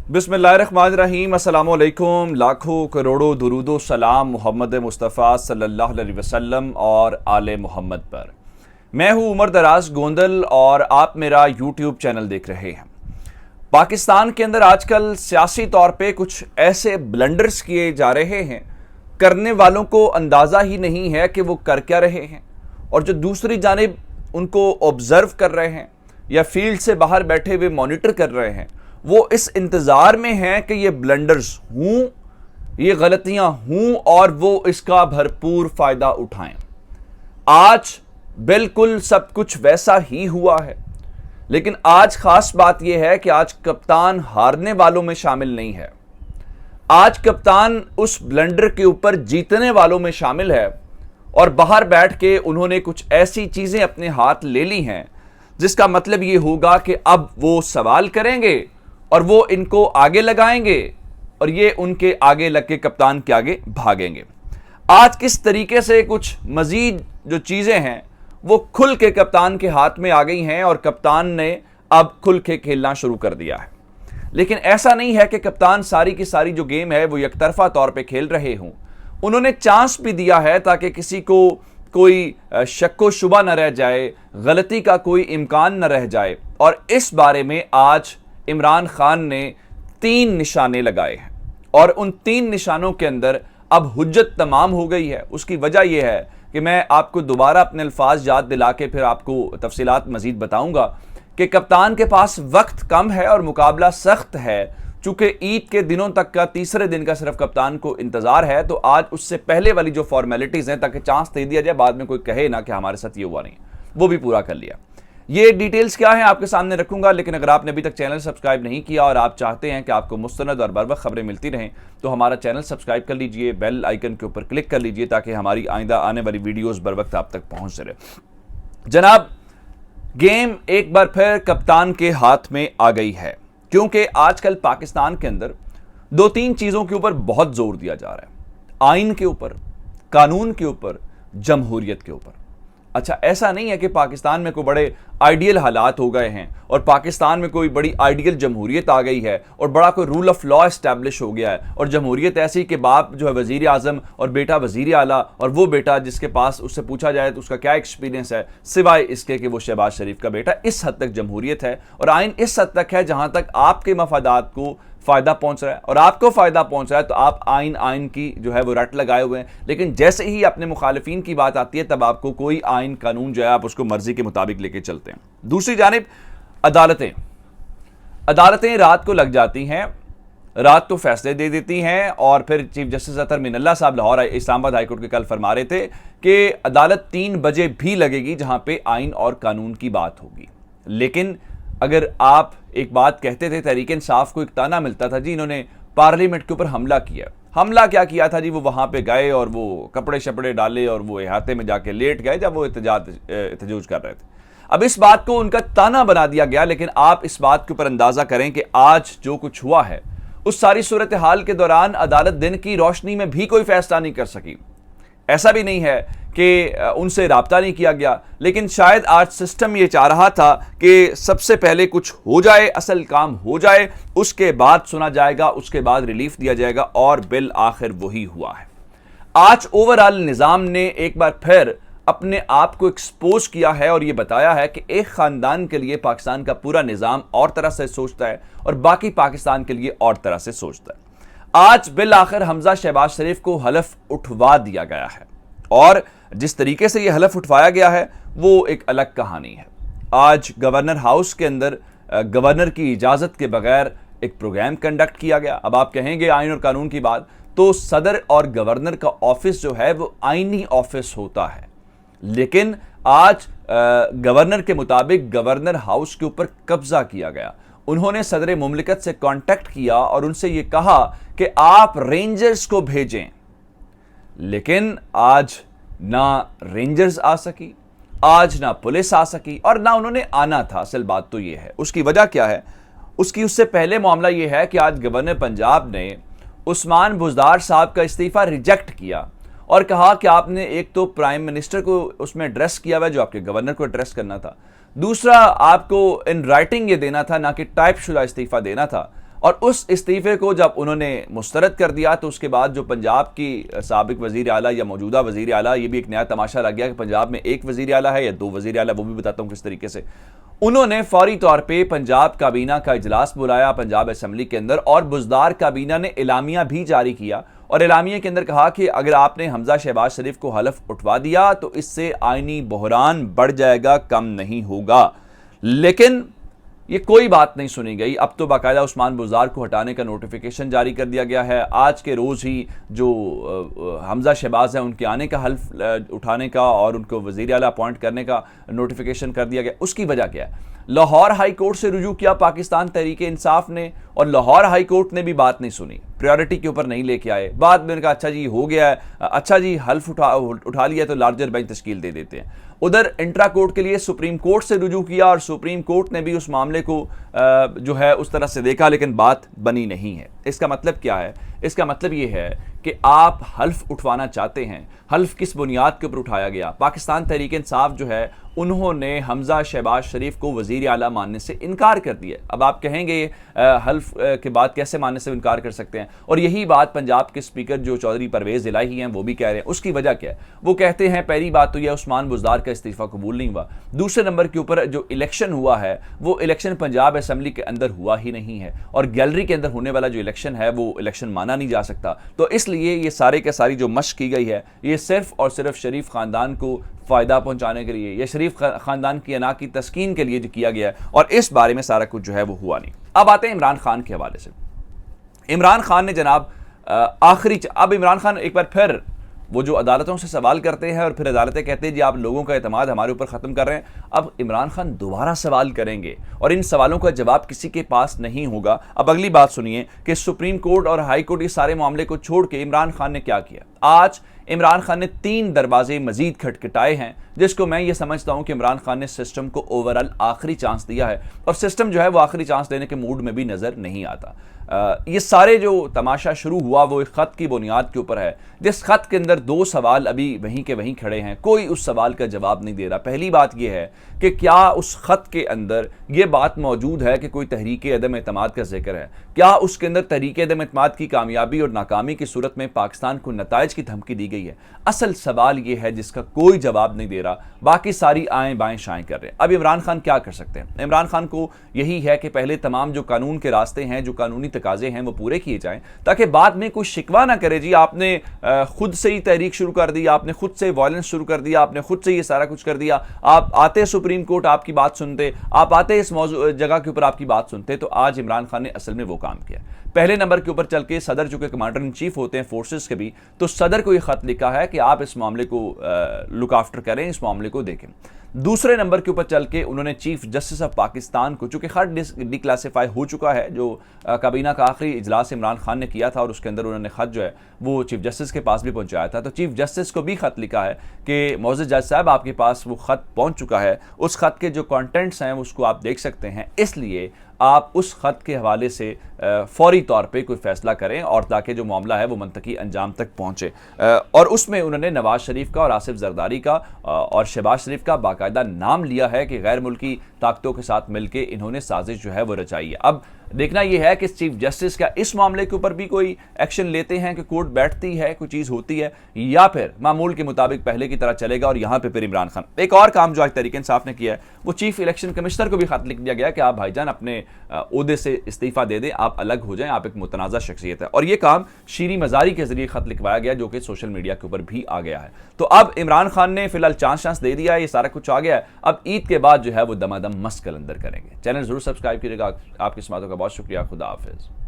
बिस्मिल्लाहिर्रहमानिर्रहीम। अस्सलामुअलैकुम। लाखों करोड़ों दुरूदो सलाम मोहम्मद मुस्तफ़ा सल्लल्लाहु अलैहि वसल्लम और आले मोहम्मद पर। मैं हूँ उमर दराज गोंदल और आप मेरा यूट्यूब चैनल देख रहे हैं। पाकिस्तान के अंदर आजकल सियासी तौर पे कुछ ऐसे ब्लंडर्स किए जा रहे हैं, करने वालों को अंदाज़ा ही नहीं है कि वो कर क्या रहे हैं, और जो दूसरी जानिब उनको ऑब्जर्व कर रहे हैं या फील्ड से बाहर बैठे हुए मॉनिटर कर रहे हैं, वो इस इंतज़ार में हैं कि ये ब्लंडर्स हों, ये गलतियां हों और वो इसका भरपूर फ़ायदा उठाएं। आज बिल्कुल सब कुछ वैसा ही हुआ है, लेकिन आज खास बात यह है कि आज कप्तान हारने वालों में शामिल नहीं है। आज कप्तान उस ब्लंडर के ऊपर जीतने वालों में शामिल है और बाहर बैठ के उन्होंने कुछ ऐसी चीज़ें अपने हाथ ले ली हैं जिसका मतलब ये होगा कि अब वो सवाल करेंगे और वो इनको आगे लगाएंगे और ये उनके आगे लग के कप्तान के आगे भागेंगे। आज किस तरीके से कुछ मजीद जो चीज़ें हैं वो खुल के कप्तान के हाथ में आ गई हैं और कप्तान ने अब खुल के खेलना शुरू कर दिया है। लेकिन ऐसा नहीं है कि कप्तान सारी की सारी जो गेम है वो एकतरफा तौर पे खेल रहे हों। उन्होंने चांस भी दिया है ताकि किसी को कोई शक्को शुबा न रह जाए, गलती का कोई इम्कान न रह जाए। और इस बारे में आज इमरान खान ने 3 निशाने लगाए हैं और उन 3 निशानों के अंदर अब हुज्जत तमाम हो गई है। उसकी वजह यह है कि मैं आपको दोबारा अपने अल्फाज याद दिला के फिर आपको तफसीलात मजीद बताऊंगा कि कप्तान के पास वक्त कम है और मुकाबला सख्त है। चूंकि ईद के दिनों तक का तीसरे दिन का सिर्फ कप्तान को इंतजार है, तो आज उससे पहले वाली जो फॉर्मेलिटीज़ हैं ताकि चांस दे दिया जाए, बाद में कोई कहे ना कि हमारे साथ ये हुआ नहीं, वो भी पूरा कर लिया। ये डिटेल्स क्या है आपके सामने रखूंगा, लेकिन अगर आपने अभी तक चैनल सब्सक्राइब नहीं किया और आप चाहते हैं कि आपको मुस्तनद और बर वक्त खबरें मिलती रहें, तो हमारा चैनल सब्सक्राइब कर लीजिए, बेल आइकन के ऊपर क्लिक कर लीजिए ताकि हमारी आइंदा आने वाली वीडियोस बर वक्त आप तक पहुंच रहे। जनाब, गेम एक बार फिर कप्तान के हाथ में आ गई है, क्योंकि आजकल पाकिस्तान के अंदर 2-3 चीज़ों के ऊपर बहुत जोर दिया जा रहा है। आइन के ऊपर, कानून के ऊपर, जमहूरियत के ऊपर। अच्छा, ऐसा नहीं है कि पाकिस्तान में कोई बड़े आइडियल हालात हो गए हैं और पाकिस्तान में कोई बड़ी आइडियल जमहूरियत आ गई है और बड़ा कोई रूल ऑफ लॉ इस्टेब्लिश हो गया है और जमहूरियत ऐसी कि बाप जो है वज़ीर आज़म और बेटा वज़ीर आला, और वो बेटा जिसके पास उससे पूछा जाए तो उसका क्या एक्सपीरियंस है सिवाय इसके कि वो शहबाज शरीफ का बेटा। इस हद तक जमहूरियत है और आइन इस हद तक है जहाँ तक आपके मफादात को फ़ायदा पहुंच रहा है और आपको फ़ायदा पहुंच रहा है तो आप आइन की जो है वो रट लगाए हुए हैं। लेकिन जैसे ही अपने मुखालिफिन की बात आती है तब आपको कोई आइन कानून जो है आप उसको मर्जी के मुताबिक लेके चलते हैं। दूसरी जानिब अदालतें रात को लग जाती हैं, रात को फैसले दे देती हैं और फिर चीफ जस्टिस अतर मिनल्ला साहब लाहौर इस्लामाबाद हाईकोर्ट के कल फरमा रहे थे कि अदालत 3 बजे भी लगेगी जहां पे आइन और कानून की बात होगी। लेकिन अगर आप एक बात कहते थे, तहरीक इंसाफ को एक ताना मिलता था, जी इन्होंने पार्लियामेंट के ऊपर हमला किया। हमला क्या किया था जी? वो वहां पे गए और वो कपड़े शपड़े डाले और वो इहाते में जाके लेट गए जब वो एहतजाज कर रहे थे। अब इस बात को उनका ताना बना दिया गया। लेकिन आप इस बात के ऊपर अंदाजा करें कि आज जो कुछ हुआ है उस सारी सूरत हाल के दौरान अदालत दिन की रोशनी में भी कोई फैसला नहीं कर सकी। ऐसा भी नहीं है कि उनसे राब्ता नहीं किया गया, लेकिन शायद आज सिस्टम ये चाह रहा था कि सबसे पहले कुछ हो जाए, असल काम हो जाए, उसके बाद सुना जाएगा, उसके बाद रिलीफ दिया जाएगा, और बिल आखिर वही हुआ है। आज ओवरऑल निज़ाम ने एक बार फिर अपने आप को एक्सपोज किया है और ये बताया है कि एक ख़ानदान के लिए पाकिस्तान का पूरा निज़ाम और तरह से सोचता है और बाकी पाकिस्तान के लिए और तरह से सोचता है। आज बिल आखिर हमजा शहबाज शरीफ को हलफ उठवा दिया गया है और जिस तरीके से यह हलफ उठवाया गया है वो एक अलग कहानी है। आज गवर्नर हाउस के अंदर गवर्नर की इजाज़त के बगैर एक प्रोग्राम कंडक्ट किया गया। अब आप कहेंगे आइन और कानून की बात, तो सदर और गवर्नर का ऑफिस जो है वो आइनी ऑफिस होता है, लेकिन आज गवर्नर के मुताबिक गवर्नर हाउस के ऊपर कब्जा किया गया। उन्होंने सदर मुमलिकत से कांटेक्ट किया और उनसे ये कहा कि आप रेंजर्स को भेजें, लेकिन आज ना रेंजर्स आ सकी, आज ना पुलिस आ सकी और ना उन्होंने आना था। असल बात तो ये है, उसकी वजह क्या है? उससे पहले मामला ये है कि आज गवर्नर पंजाब ने उस्मान बुज़दार साहब का इस्तीफ़ा रिजेक्ट किया और कहा कि आपने एक तो प्राइम मिनिस्टर को उसमें एड्रेस किया हुआ जो आपके गवर्नर को एड्रेस करना था, दूसरा आपको इन राइटिंग ये देना था, ना कि टाइप शुदा इस्तीफ़ा देना था। और उस इस्तीफे को जब उन्होंने मुस्तरद कर दिया तो उसके बाद जो पंजाब की साबिक वज़ीर आला या मौजूदा वज़ीर आला, ये भी एक नया तमाशा लग गया कि पंजाब में एक वज़ीर आला है या दो वज़ीर आला, वो भी बताता हूँ किस तरीके से। उन्होंने फौरी तौर पे पंजाब काबीना का इजलास बुलाया पंजाब असम्बली के अंदर, और बुज़दार काबीना ने एलामिया भी जारी किया और एलामिया के अंदर कहा कि अगर आपने हमजा शहबाज शरीफ को हलफ उठवा दिया तो इससे आईनी बहरान बढ़ जाएगा, कम नहीं होगा। लेकिन ये कोई बात नहीं सुनी गई। अब तो बाकायदा उस्मान बुज़दार को हटाने का नोटिफिकेशन जारी कर दिया गया है। आज के रोज़ ही जो हमजा शहबाज है उनके आने का हल्फ उठाने का और उनको वज़ीर आला अपॉइंट करने का नोटिफिकेशन कर दिया गया। उसकी वजह क्या है? लाहौर हाई कोर्ट से रुजू किया पाकिस्तान तहरीक इंसाफ ने और लाहौर हाई कोर्ट ने भी बात नहीं सुनी, प्रायोरिटी के ऊपर नहीं लेके आए। बाद में उन्होंने कहा अच्छा जी हो गया है, अच्छा जी हल्फ उठा लिया तो लार्जर बेंच तश्कील दे देते हैं। उधर इंट्रा कोर्ट के लिए सुप्रीम कोर्ट से रुजू किया और सुप्रीम कोर्ट ने भी उस मामले को जो है उस तरह से देखा, लेकिन बात बनी नहीं है। इसका मतलब क्या है? इसका मतलब ये है कि आप हल्फ उठवाना चाहते हैं। हल्फ किस बुनियाद के ऊपर उठाया गया? पाकिस्तान तहरीक इंसाफ जो है उन्होंने हमजा शहबाज शरीफ को वज़ीर आला मानने से इनकार कर दिया। अब आप कहेंगे हल्फ के बाद कैसे मानने से इनकार कर सकते हैं? और यही बात पंजाब के स्पीकर जो चौधरी परवेज़ इलाही हैं वो भी कह रहे हैं। उसकी वजह क्या है? वो कहते हैं पहली बात तो यह उस्मान बुज़दार का इस्तीफ़ा कबूल नहीं हुआ। दूसरे नंबर के ऊपर जो इलेक्शन हुआ है वो इलेक्शन पंजाब असम्बली के अंदर हुआ ही नहीं है और गैलरी के अंदर होने वाला जो इलेक्शन है वो इलेक्शन माना नहीं जा सकता। तो इसलिए ये सारे के सारी जो मशक की गई है ये सिर्फ और सिर्फ शरीफ ख़ानदान को फ़ायदा पहुंचाने के लिए या शरीफ ख़ानदान की अना की तस्कीन के लिए जो किया गया है, और इस बारे में सारा कुछ जो है वो हुआ नहीं। अब आते हैं इमरान खान के हवाले से। इमरान खान ने जनाब अब इमरान खान एक बार फिर वो जो अदालतों से सवाल करते हैं और फिर अदालतें कहते हैं जी आप लोगों का एतमाद हमारे ऊपर ख़त्म कर रहे हैं। अब इमरान खान दोबारा सवाल करेंगे और इन सवालों का जवाब किसी के पास नहीं होगा। अब अगली बात सुनिए कि सुप्रीम कोर्ट और हाई कोर्ट इस सारे मामले को छोड़ के इमरान खान ने क्या किया। आज इमरान खान ने 3 दरवाजे मजीद खटखटाए हैं, जिसको मैं ये समझता हूं कि इमरान खान ने सिस्टम को ओवरऑल आखिरी चांस दिया है और सिस्टम जो है वो आखिरी चांस देने के मूड में भी नजर नहीं आता। ये सारे जो तमाशा शुरू हुआ वो एक ख़त की बुनियाद के ऊपर है, जिस ख़त के अंदर 2 सवाल अभी वहीं के वहीं खड़े हैं, कोई उस सवाल का जवाब नहीं दे रहा। पहली बात यह है कि क्या उस ख़त के अंदर ये बात मौजूद है कि कोई तहरीक अदम एतमाद का जिक्र है? क्या उसके अंदर तहरीक अदम एतमाद की कामयाबी और नाकामी की सूरत में पाकिस्तान को नताइज की धमकी दी गई है? असल सवाल ये है जिसका कोई जवाब नहीं दे रहा, बाकी सारी आएँ बाएँ शाएँ कर रहे हैं। अब इमरान खान क्या कर सकते हैं? इमरान खान को यही है कि पहले तमाम जो कानून के रास्ते हैं, जो कानूनी तकाजे हैं वो पूरे किए जाएं, ताकि बाद में कोई शिकवा ना करे जी आपने खुद से ही तहरीक शुरू कर दी, आपने खुद से वायलेंस शुरू कर दिया, आपने खुद से ये सारा कुछ कर दिया। आप आते सुप्रीम कोर्ट आपकी बात सुनते, आप आते इस जगह के ऊपर आपकी बात सुनते। तो आज इमरान खान ने असल में वो काम किया। पहले नंबर के ऊपर चल के सदर चूंकि कमांडर इन चीफ होते हैं फोर्सेस के भी, तो सदर को ये खत लिखा है कि आप इस मामले को लुक आफ्टर करें, इस मामले को देखें। दूसरे नंबर के ऊपर चल के उन्होंने चीफ जस्टिस ऑफ पाकिस्तान को, चूंकि खत डिक्लासिफाई हो चुका है, जो काबीना का आखिरी इजलास इमरान खान ने किया था और उसके अंदर उन्होंने खत जो है वो चीफ जस्टिस के पास भी पहुंचाया था, तो चीफ जस्टिस को भी खत लिखा है कि मौजूद जज साहब आपके पास वो खत पहुंच चुका है, उस खत के जो कंटेंट्स हैं उसको आप देख सकते हैं, इसलिए आप उस खत के हवाले से फौरी तौर पे कोई फैसला करें और ताकि जो मामला है वो मंतकी अंजाम तक पहुंचे। और उसमें उन्होंने नवाज शरीफ का और आसिफ जरदारी का और शहबाज शरीफ का बाकायदा नाम लिया है कि गैर मुल्की ताकतों के साथ मिलकर इन्होंने साजिश जो है वो रचाई है। अब देखना यह है कि चीफ जस्टिस का इस मामले के ऊपर भी कोई एक्शन लेते हैं कि कोर्ट बैठती है, कोई चीज़ होती है, या फिर मामूल के मुताबिक पहले की तरह चलेगा। और यहाँ पे फिर इमरान खान एक और काम जो आज तहरीक इंसाफ ने किया है, वो चीफ इलेक्शन कमिश्नर को भी खत लिख दिया गया कि आप भाईजान अपने ओहदे से इस्तीफा दे दें, आप अलग हो जाएं, आप एक मुतनाज़ा शख्सियत है। और ये काम शीरी मजारी के जरिए खत लिखवाया गया जो कि सोशल मीडिया के ऊपर भी आ गया है। तो अब इमरान खान ने फिलहाल चांस दे दिया है, ये सारा कुछ आ गया है। अब ईद के बाद जो है वो दमादम मस्त कलंदर करेंगे। चैनल जरूर सब्सक्राइब कीजिएगा। आपकी समातों का बहुत शुक्रिया। खुदा हाफिज़।